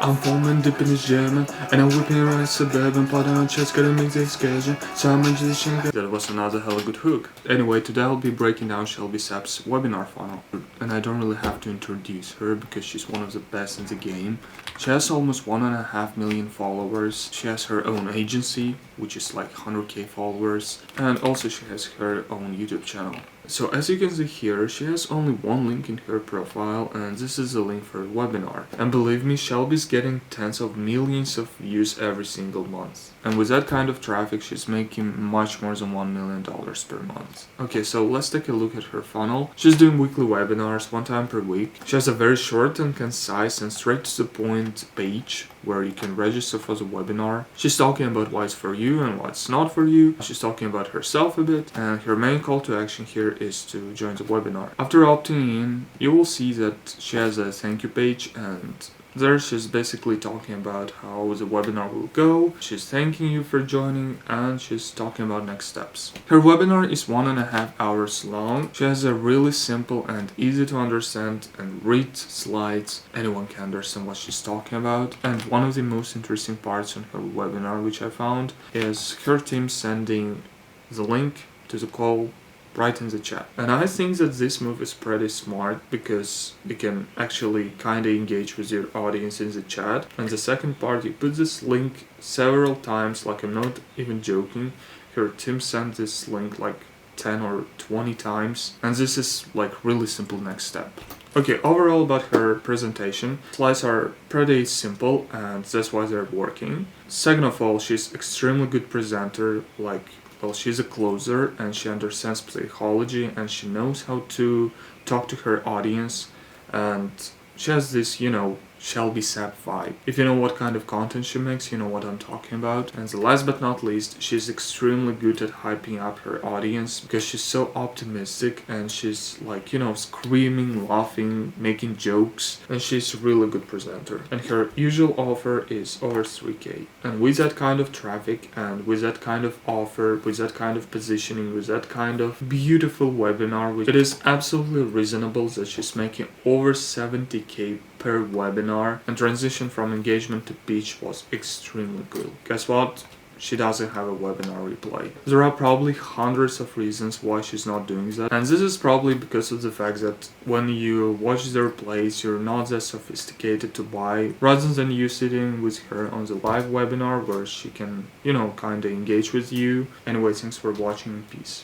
I'm foaming, dipping this German, and I'm whipping around a suburban, pot on chest, gotta make this occasion. So I'm into the shank. That was another hella good hook. Anyway, today I'll be breaking down Shelby Saap's webinar funnel. And I don't really have to introduce her because she's one of the best in the game. She has almost 1.5 million followers. She has her own agency, which is like 100k followers. And also she has her own YouTube channel. So as you can see here, she has only one link in her profile, and this is a link for a webinar. And believe me, Shelby's getting tens of millions of views every single month. And with that kind of traffic, she's making much more than $1 million per month. Okay, so let's take a look at her funnel. She's doing weekly webinars 1 time per week. She has a very short and concise and straight to the point page where you can register for the webinar. She's talking about why it's for you and what's not for you. She's talking about herself a bit, and her main call to action here is to join the webinar. After opting in, you will see that she has a thank you page, and there she's basically talking about how the webinar will go. She's thanking you for joining, and she's talking about next steps. Her webinar is 1.5 hours long. She has a really simple and easy to understand and read slides. Anyone can understand what she's talking about. And one of the most interesting parts in her webinar, which I found, is her team sending the link to the call right in the chat. And I think that this move is pretty smart because you can actually kind of engage with your audience in the chat. And the second part, you put this link several times, like I'm not even joking. Her team sent this link like 10 or 20 times, and this is like really simple next step. Okay, overall about her presentation, slides are pretty simple and that's why they're working. Second of all, she's extremely good presenter, like, well, she's a closer and she understands psychology and she knows how to talk to her audience, and she has this, Shelby Saap vibe. If you know what kind of content she makes, you know what I'm talking about. And the last but not least, she's extremely good at hyping up her audience because she's so optimistic and she's like, screaming, laughing, making jokes, and she's a really good presenter. And her usual offer is over 3k. And with that kind of traffic and with that kind of offer, with that kind of positioning, with that kind of beautiful webinar, it is absolutely reasonable that she's making over 70k per webinar, and transition from engagement to pitch was extremely good. Guess what? She doesn't have a webinar replay. There are probably hundreds of reasons why she's not doing that, and this is probably because of the fact that when you watch the replays, you're not that sophisticated to buy, rather than you sitting with her on the live webinar where she can, kind of engage with you. Anyway, thanks for watching, peace.